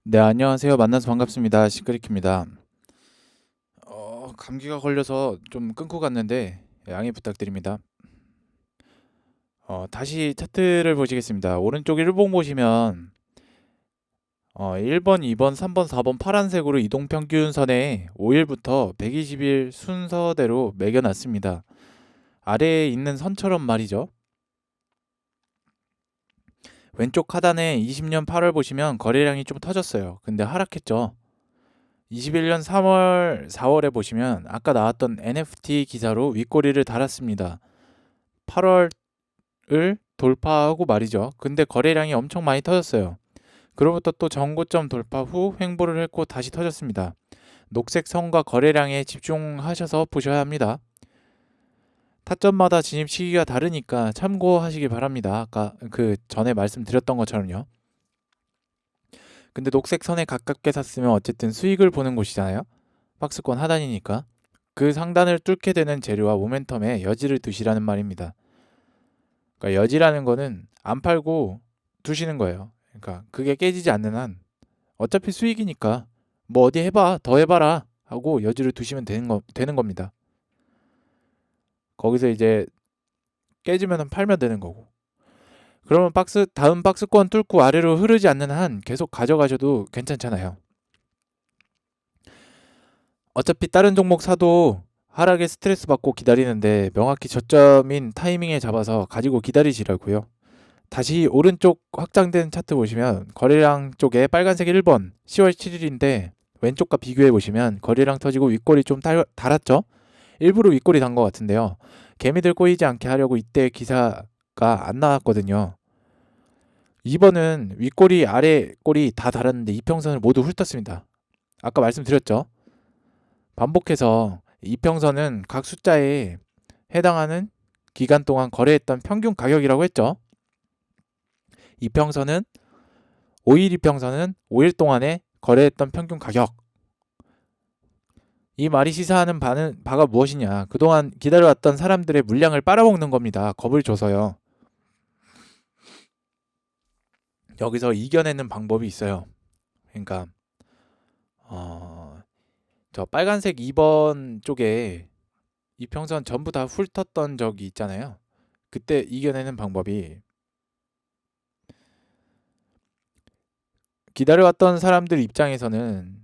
네, 안녕하세요. 만나서 반갑습니다. 시크릿입니다. 감기가 걸려서 좀 끊고 갔는데 양해 부탁드립니다. 다시 차트를 보시겠습니다. 오른쪽 1봉 보시면 1번, 2번, 3번, 4번 파란색으로 이동평균선에 5일부터 120일 순서대로 매겨놨습니다. 아래에 있는 선처럼 말이죠. 왼쪽 하단에 20년 8월 보시면 거래량이 좀 터졌어요. 근데 하락했죠. 21년 3월, 4월에 보시면 아까 나왔던 NFT 기사로 윗꼬리를 달았습니다. 8월을 돌파하고 말이죠. 근데 거래량이 엄청 많이 터졌어요. 그로부터 또 전고점 돌파 후 횡보를 했고 다시 터졌습니다. 녹색 선과 거래량에 집중하셔서 보셔야 합니다. 타점마다 진입 시기가 다르니까 참고하시기 바랍니다. 아까 그 전에 말씀드렸던 것처럼요. 근데 녹색 선에 가깝게 샀으면 어쨌든 수익을 보는 곳이잖아요. 박스권 하단이니까. 그 상단을 뚫게 되는 재료와 모멘텀에 여지를 두시라는 말입니다. 그러니까 여지라는 거는 안 팔고 두시는 거예요. 그러니까 그게 깨지지 않는 한 어차피 수익이니까 뭐 어디 해봐, 더 해봐라 하고 여지를 두시면 되는 겁니다. 거기서 이제 깨지면 팔면 되는 거고. 그러면 다음 박스권 뚫고 아래로 흐르지 않는 한 계속 가져가셔도 괜찮잖아요. 어차피 다른 종목 사도 하락에 스트레스 받고 기다리는데 명확히 저점인 타이밍에 잡아서 가지고 기다리시라고요. 다시 오른쪽 확장된 차트 보시면 거래량 쪽에 빨간색 1번 10월 7일인데 왼쪽과 비교해 보시면 거래량 터지고 윗꼬리 좀 달았죠? 일부러 윗꼬리 단 것 같은데요. 개미들 꼬이지 않게 하려고 이때 기사가 안 나왔거든요. 2번은 윗꼬리 아래 꼬리 다 달았는데 이평선을 모두 훑었습니다. 아까 말씀드렸죠? 반복해서 이평선은 각 숫자에 해당하는 기간 동안 거래했던 평균 가격이라고 했죠. 이평선은 5일 이평선은 5일 동안에 거래했던 평균 가격. 이 말이 시사하는 바가 무엇이냐. 그동안 기다려왔던 사람들의 물량을 빨아먹는 겁니다. 겁을 줘서요. 여기서 이겨내는 방법이 있어요. 그러니까 저 빨간색 2번 쪽에 이평선 전부 다 훑었던 적이 있잖아요. 그때 이겨내는 방법이 기다려왔던 사람들 입장에서는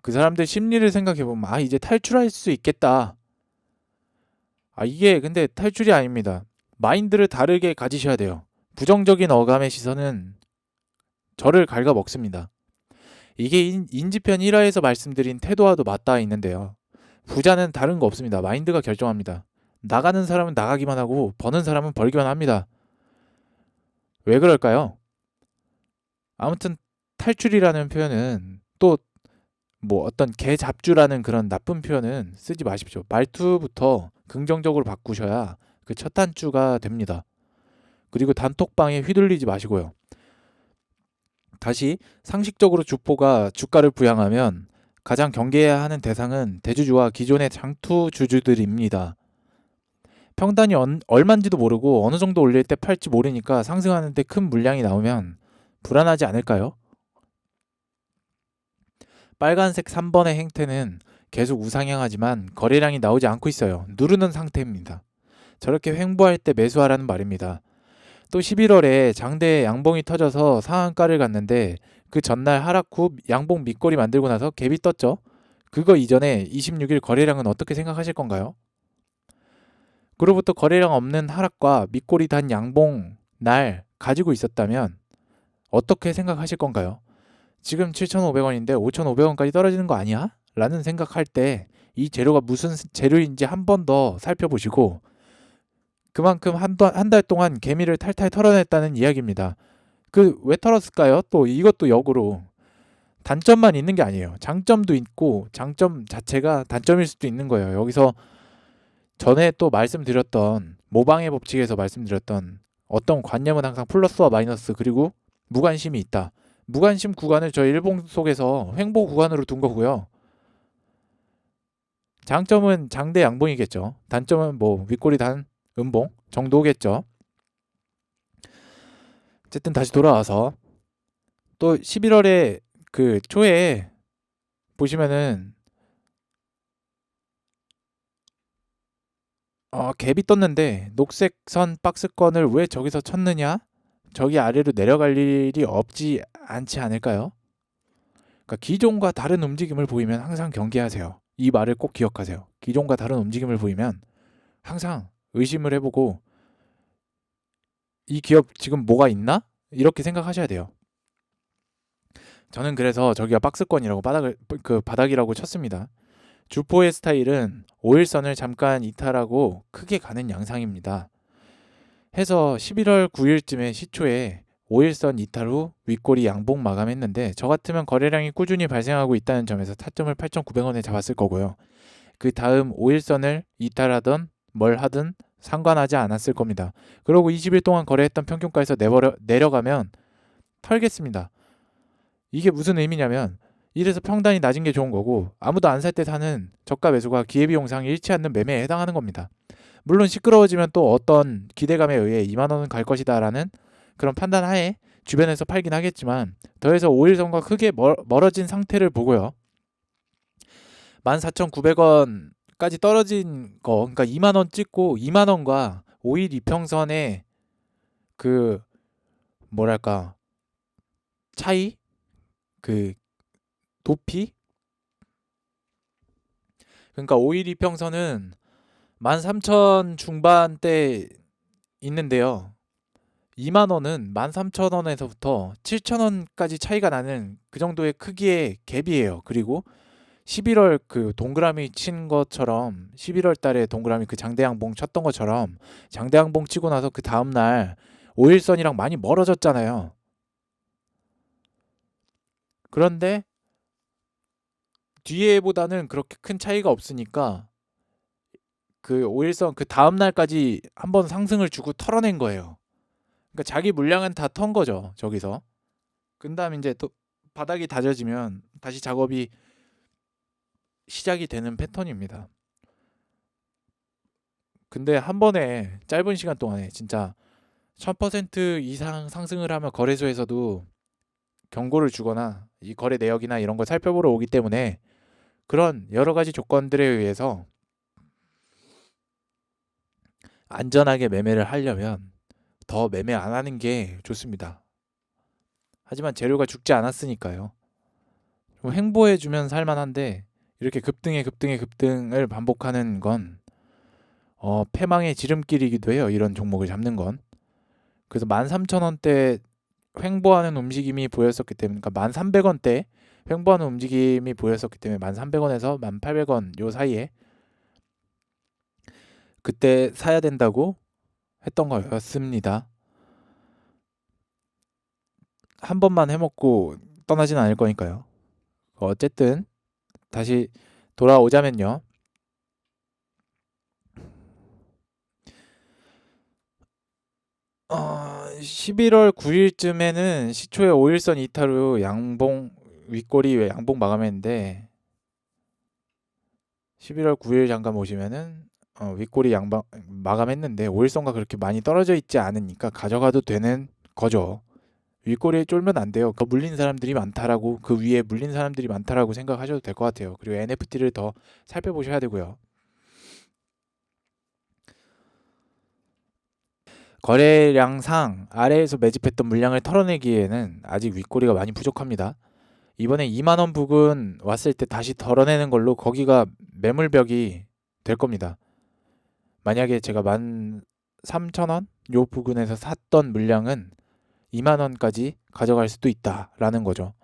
그 사람들 심리를 생각해보면 이제 탈출할 수 있겠다. 이게 근데 탈출이 아닙니다. 마인드를 다르게 가지셔야 돼요. 부정적인 어감의 시선은 저를 갉아먹습니다. 이게 인지편 1화에서 말씀드린 태도와도 맞닿아 있는데요. 부자는 다른 거 없습니다. 마인드가 결정합니다. 나가는 사람은 나가기만 하고 버는 사람은 벌기만 합니다. 왜 그럴까요? 아무튼 탈출이라는 표현은 또 뭐 어떤 개잡주라는 그런 나쁜 표현은 쓰지 마십시오. 말투부터 긍정적으로 바꾸셔야 그 첫 단추가 됩니다. 그리고 단톡방에 휘둘리지 마시고요. 다시 상식적으로 주포가 주가를 부양하면 가장 경계해야 하는 대상은 대주주와 기존의 장투주주들입니다. 평단이 얼마인지도 모르고 어느 정도 올릴 때 팔지 모르니까 상승하는데 큰 물량이 나오면 불안하지 않을까요? 빨간색 3번의 행태는 계속 우상향하지만 거래량이 나오지 않고 있어요. 누르는 상태입니다. 저렇게 횡보할 때 매수하라는 말입니다. 또 11월에 장대에 양봉이 터져서 상한가를 갔는데 그 전날 하락 후 양봉 밑꼬리 만들고 나서 갭이 떴죠. 그거 이전에 26일 거래량은 어떻게 생각하실 건가요? 그로부터 거래량 없는 하락과 밑꼬리 단 양봉 날 가지고 있었다면 어떻게 생각하실 건가요? 지금 7,500원인데 5,500원까지 떨어지는 거 아니야? 라는 생각할 때 이 재료가 무슨 재료인지 한 번 더 살펴보시고 그만큼 한 달 동안 개미를 탈탈 털어냈다는 이야기입니다. 왜 털었을까요? 또 이것도 역으로 단점만 있는 게 아니에요. 장점도 있고 장점 자체가 단점일 수도 있는 거예요. 여기서 전에 또 말씀드렸던 모방의 법칙에서 말씀드렸던 어떤 관념은 항상 플러스와 마이너스 그리고 무관심이 있다. 무관심 구간을 저 일봉 속에서 횡보 구간으로 둔 거고요. 장점은 장대 양봉이겠죠. 단점은 뭐 윗꼬리 단 음봉 정도겠죠. 어쨌든 다시 돌아와서 또 11월에 그 초에 보시면은 갭이 떴는데 녹색 선 박스권을 왜 저기서 쳤느냐? 저기 아래로 내려갈 일이 없지 않지 않을까요? 그러니까 기존과 다른 움직임을 보이면 항상 경계하세요. 이 말을 꼭 기억하세요. 기존과 다른 움직임을 보이면 항상 의심을 해보고 이 기업 지금 뭐가 있나? 이렇게 생각하셔야 돼요. 저는 그래서 저기가 박스권이라고 바닥이라고 쳤습니다. 주포의 스타일은 5일선을 잠깐 이탈하고 크게 가는 양상입니다. 해서 11월 9일쯤에 시초에 5일선 이탈 후 윗꼬리 양봉 마감했는데 저 같으면 거래량이 꾸준히 발생하고 있다는 점에서 타점을 8,900원에 잡았을 거고요. 그 다음 5일선을 이탈하던 뭘 하든 상관하지 않았을 겁니다. 그러고 20일 동안 거래했던 평균가에서 내려가면 털겠습니다. 이게 무슨 의미냐면 이래서 평단이 낮은 게 좋은 거고 아무도 안 살 때 사는 저가 매수가 기회비용상 잃지 않는 매매에 해당하는 겁니다. 물론 시끄러워지면 또 어떤 기대감에 의해 2만원은 갈 것이다 라는 그런 판단 하에 주변에서 팔긴 하겠지만 더해서 5일선과 크게 멀어진 상태를 보고요. 14,900원까지 떨어진 거 그러니까 2만원 찍고 2만원과 5일 이평선의 그 뭐랄까 차이 그 높이 그러니까 5일 이평선은 13,000 중반대 있는데요. 2만원은 13,000원에서부터 7,000원까지 차이가 나는 그 정도의 크기의 갭이에요. 그리고 11월 그 동그라미 친 것처럼 11월 달에 동그라미 그 장대양봉 쳤던 것처럼 장대양봉 치고 나서 그 다음날 5일선이랑 많이 멀어졌잖아요. 그런데 뒤에보다는 그렇게 큰 차이가 없으니까 그 5일선 그 다음날까지 한번 상승을 주고 털어낸 거예요. 그러니까 자기 물량은 다 턴 거죠. 저기서. 그 다음에 이제 또 바닥이 다져지면 다시 작업이 시작이 되는 패턴입니다. 근데 한 번에 짧은 시간 동안에 진짜 1000% 이상 상승을 하면 거래소에서도 경고를 주거나 이 거래 내역이나 이런 걸 살펴보러 오기 때문에 그런 여러 가지 조건들에 의해서 안전하게 매매를 하려면 더 매매 안 하는 게 좋습니다. 하지만 재료가 죽지 않았으니까요. 좀 횡보해주면 살만한데 이렇게 급등을 반복하는 건 패망의 지름길이기도 해요. 이런 종목을 잡는 건. 그래서 13,000원대 횡보하는 움직임이 보였었기 때문에 그러니까 1,300원대 횡보하는 움직임이 보였었기 때문에 1,300원에서 1,800원 요 사이에 그때 사야 된다고 했던 거였습니다. 한 번만 해먹고 떠나진 않을 거니까요. 어쨌든 다시 돌아오자면요. 11월 9일쯤에는 시초에 5일선 이탈 후 양봉 윗꼬리 양봉 마감했는데 11월 9일 잠깐 보시면은 윗꼬리 양방 마감했는데 5일선과 그렇게 많이 떨어져 있지 않으니까 가져가도 되는 거죠. 윗꼬리에 쫄면 안 돼요. 그 물린 사람들이 많다라고 그 위에 물린 사람들이 많다라고 생각하셔도 될 것 같아요. 그리고 NFT를 더 살펴보셔야 되고요. 거래량상 아래에서 매집했던 물량을 털어내기에는 아직 윗꼬리가 많이 부족합니다. 이번에 2만원 부근 왔을 때 다시 덜어내는 걸로 거기가 매물벽이 될 겁니다. 만약에 제가 13,000원 요 부근에서 샀던 물량은 2만원까지 가져갈 수도 있다라는 거죠.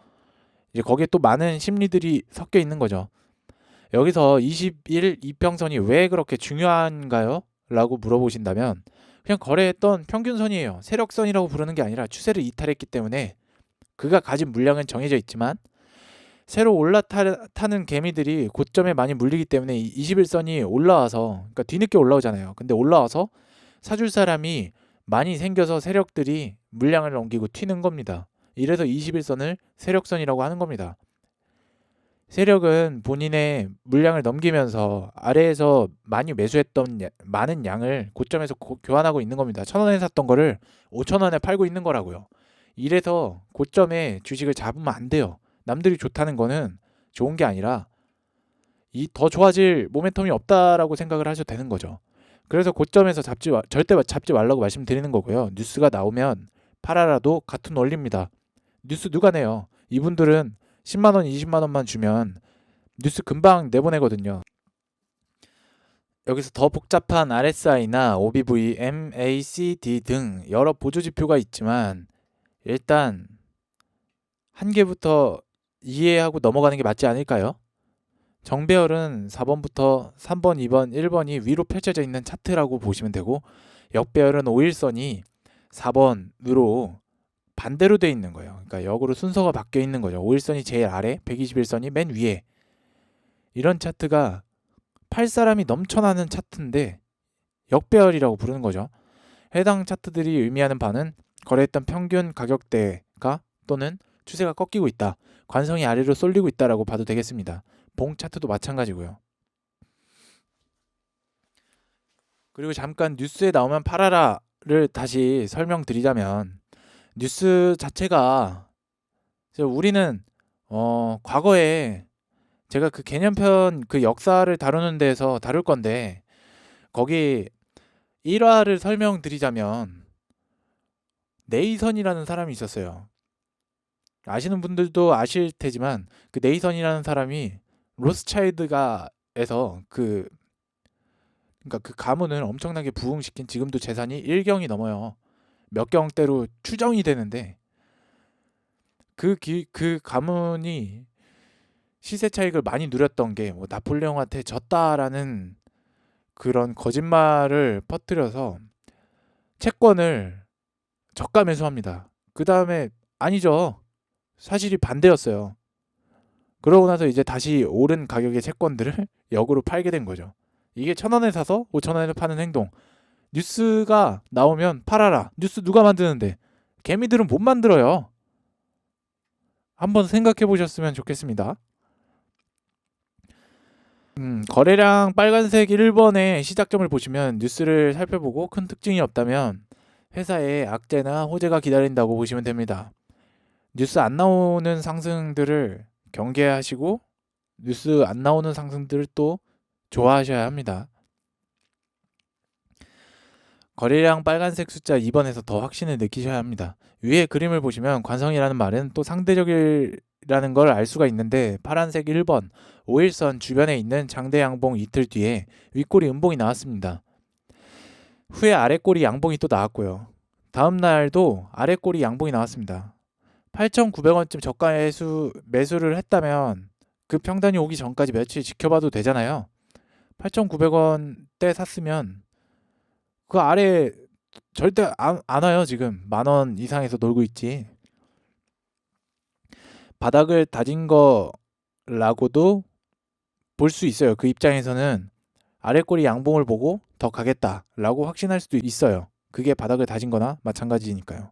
이제 거기에 또 많은 심리들이 섞여 있는 거죠. 여기서 21 이평선이 왜 그렇게 중요한가요? 라고 물어보신다면 그냥 거래했던 평균선이에요. 세력선이라고 부르는 게 아니라 추세를 이탈했기 때문에 그가 가진 물량은 정해져 있지만 새로 올라타는 개미들이 고점에 많이 물리기 때문에 21선이 올라와서 그러니까 뒤늦게 올라오잖아요. 근데 올라와서 사줄 사람이 많이 생겨서 세력들이 물량을 넘기고 튀는 겁니다. 이래서 21선을 세력선이라고 하는 겁니다. 세력은 본인의 물량을 넘기면서 아래에서 많이 매수했던 많은 양을 고점에서 교환하고 있는 겁니다. 1,000원에 샀던 거를 5,000원에 팔고 있는 거라고요. 이래서 고점에 주식을 잡으면 안 돼요. 남들이 좋다는 거는 좋은 게 아니라 이 더 좋아질 모멘텀이 없다라고 생각을 하셔도 되는 거죠. 그래서 고점에서 절대 잡지 말라고 말씀드리는 거고요. 뉴스가 나오면 팔아라도 같은 원리입니다. 뉴스 누가 내요? 이분들은 10만 원, 20만 원만 주면 뉴스 금방 내보내거든요. 여기서 더 복잡한 RSI나 OBV, MACD 등 여러 보조 지표가 있지만 일단 한 개부터 이해하고 넘어가는 게 맞지 않을까요? 정배열은 4번부터 3번, 2번, 1번이 위로 펼쳐져 있는 차트라고 보시면 되고 역배열은 5일선이 4번으로 반대로 돼 있는 거예요. 그러니까 역으로 순서가 바뀌어 있는 거죠. 5일선이 제일 아래, 121선이 맨 위에. 이런 차트가 팔 사람이 넘쳐나는 차트인데 역배열이라고 부르는 거죠. 해당 차트들이 의미하는 바는 거래했던 평균 가격대가 또는 추세가 꺾이고 있다. 관성이 아래로 쏠리고 있다라고 봐도 되겠습니다. 봉 차트도 마찬가지고요. 그리고 잠깐 뉴스에 나오면 팔아라를 다시 설명드리자면 뉴스 자체가 우리는 과거에 제가 그 개념편 그 역사를 다루는 데서 다룰 건데 거기 1화를 설명드리자면 네이선이라는 사람이 있었어요. 아시는 분들도 아실 테지만 그 네이선이라는 사람이 로스차일드가에서 그러니까 그 가문을 엄청나게 부흥시킨 지금도 재산이 1경이 넘어요. 몇 경대로 추정이 되는데 그 가문이 시세 차익을 많이 누렸던 게 뭐 나폴레옹한테 졌다라는 그런 거짓말을 퍼뜨려서 채권을 저가 매수합니다. 그 다음에 아니죠. 사실이 반대였어요. 그러고 나서 이제 다시 오른 가격의 채권들을 역으로 팔게 된 거죠. 이게 1,000원에 사서 5,000원에 파는 행동. 뉴스가 나오면 팔아라. 뉴스 누가 만드는데? 개미들은 못 만들어요. 한번 생각해 보셨으면 좋겠습니다. 거래량 빨간색 1번의 시작점을 보시면 뉴스를 살펴보고 큰 특징이 없다면 회사에 악재나 호재가 기다린다고 보시면 됩니다. 뉴스 안 나오는 상승들을 경계하시고 뉴스 안 나오는 상승들을 또 좋아하셔야 합니다. 거래량 빨간색 숫자 2번에서 더 확신을 느끼셔야 합니다. 위에 그림을 보시면 관성이라는 말은 또 상대적이라는 걸 알 수가 있는데 파란색 1번 5일선 주변에 있는 장대 양봉 이틀 뒤에 윗꼬리 음봉이 나왔습니다. 후에 아랫꼬리 양봉이 또 나왔고요. 다음 날도 아랫꼬리 양봉이 나왔습니다. 8,900원쯤 저가 매수를 했다면 그 평단이 오기 전까지 며칠 지켜봐도 되잖아요. 8,900원대 샀으면 그 아래 절대 안 와요. 지금 10,000원 이상에서 놀고 있지. 바닥을 다진 거라고도 볼 수 있어요. 그 입장에서는 아랫꼬리 양봉을 보고 더 가겠다라고 확신할 수도 있어요. 그게 바닥을 다진 거나 마찬가지니까요.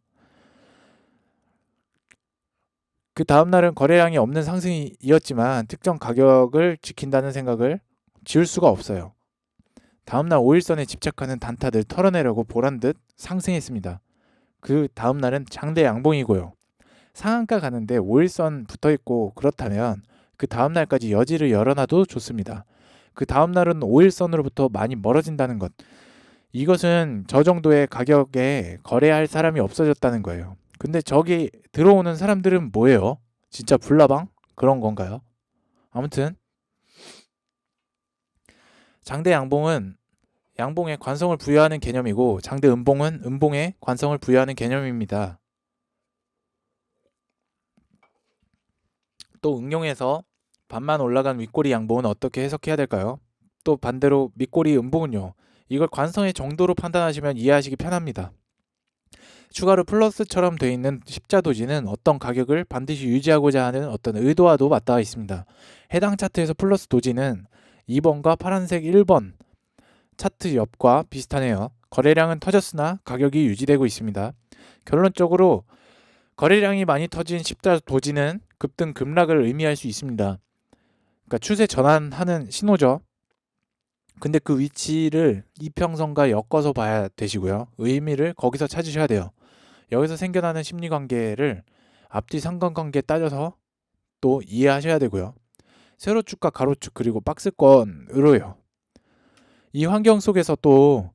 그 다음날은 거래량이 없는 상승이었지만 특정 가격을 지킨다는 생각을 지울 수가 없어요. 다음날 5일선에 집착하는 단타들 털어내려고 보란듯 상승했습니다. 그 다음날은 장대 양봉이고요. 상한가 가는데 5일선 붙어있고 그렇다면 그 다음날까지 여지를 열어놔도 좋습니다. 그 다음날은 5일선으로부터 많이 멀어진다는 것. 이것은 저 정도의 가격에 거래할 사람이 없어졌다는 거예요. 근데 저기 들어오는 사람들은 뭐예요? 진짜 불나방? 그런 건가요? 아무튼 장대 양봉은 양봉에 관성을 부여하는 개념이고 장대 음봉은 음봉에 관성을 부여하는 개념입니다. 또 응용해서 반만 올라간 윗꼬리 양봉은 어떻게 해석해야 될까요? 또 반대로 밑꼬리 음봉은요. 이걸 관성의 정도로 판단하시면 이해하시기 편합니다. 추가로 플러스처럼 되어 있는 십자도지는 어떤 가격을 반드시 유지하고자 하는 어떤 의도와도 맞닿아 있습니다. 해당 차트에서 플러스 도지는 2번과 파란색 1번 차트 옆과 비슷하네요. 거래량은 터졌으나 가격이 유지되고 있습니다. 결론적으로 거래량이 많이 터진 10자 도지는 급등 급락을 의미할 수 있습니다. 그러니까 추세 전환하는 신호죠. 근데 그 위치를 이평선과 엮어서 봐야 되시고요. 의미를 거기서 찾으셔야 돼요. 여기서 생겨나는 심리관계를 앞뒤 상관관계 따져서 또 이해하셔야 되고요. 세로축과 가로축 그리고 박스권으로요. 이 환경 속에서 또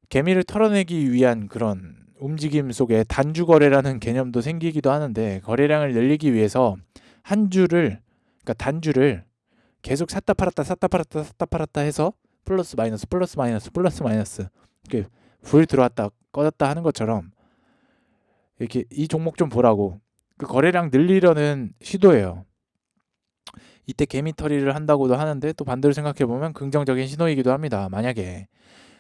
개미를 털어내기 위한 그런 움직임 속에 단주거래라는 개념도 생기기도 하는데, 거래량을 늘리기 위해서 한 주를, 그러니까 단주를 계속 샀다 팔았다 샀다 팔았다 샀다 팔았다 해서 플러스 마이너스 플러스 마이너스 플러스 마이너스 이렇게 불 들어왔다 꺼졌다 하는 것처럼 이렇게 이 종목 좀 보라고 그 거래량 늘리려는 시도예요. 이때 개미털이를 한다고도 하는데, 또 반대로 생각해 보면 긍정적인 신호이기도 합니다. 만약에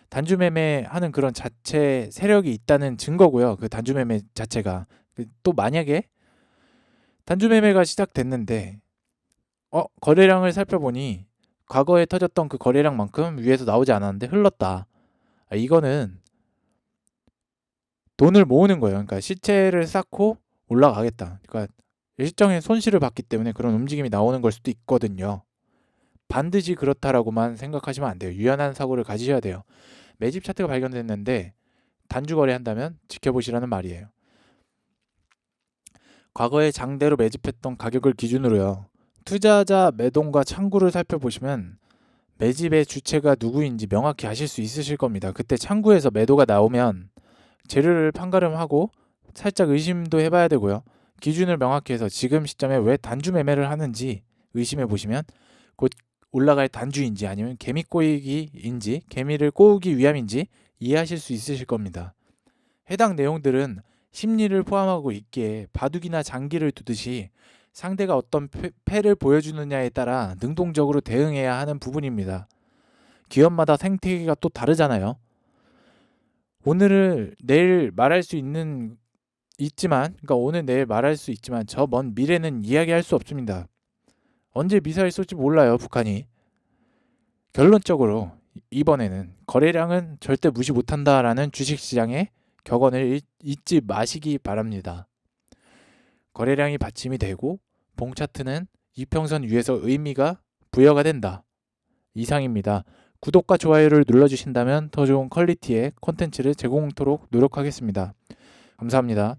단주 매매하는 그런 자체 세력이 있다는 증거고요. 그 단주 매매 자체가 또 만약에 단주 매매가 시작됐는데 거래량을 살펴보니 과거에 터졌던 그 거래량만큼 위에서 나오지 않았는데 흘렀다. 이거는 돈을 모으는 거예요. 그러니까 시체를 쌓고 올라가겠다. 그러니까 일정의 손실을 봤기 때문에 그런 움직임이 나오는 걸 수도 있거든요. 반드시 그렇다라고만 생각하시면 안 돼요. 유연한 사고를 가지셔야 돼요. 매집 차트가 발견됐는데 단주 거래한다면 지켜보시라는 말이에요. 과거에 장대로 매집했던 가격을 기준으로요. 투자자 매동과 창구를 살펴보시면 매집의 주체가 누구인지 명확히 아실 수 있으실 겁니다. 그때 창구에서 매도가 나오면 재료를 판가름하고 살짝 의심도 해봐야 되고요. 기준을 명확히 해서 지금 시점에 왜 단주 매매를 하는지 의심해 보시면 곧 올라갈 단주인지 아니면 개미 꼬이기인지 개미를 꼬우기 위함인지 이해하실 수 있으실 겁니다. 해당 내용들은 심리를 포함하고 있기에 바둑이나 장기를 두듯이 상대가 어떤 패를 보여주느냐에 따라 능동적으로 대응해야 하는 부분입니다. 기업마다 생태계가 또 다르잖아요. 오늘을 내일 말할 수 있지만, 그러니까 오늘 내일 말할 수 있지만 저 먼 미래는 이야기할 수 없습니다. 언제 미사일 쏠지 몰라요, 북한이. 결론적으로 이번에는 거래량은 절대 무시 못한다라는 주식시장의 격언을 잊지 마시기 바랍니다. 거래량이 받침이 되고 봉차트는 이평선 위에서 의미가 부여가 된다. 이상입니다. 구독과 좋아요를 눌러주신다면 더 좋은 퀄리티의 콘텐츠를 제공토록 노력하겠습니다. 감사합니다.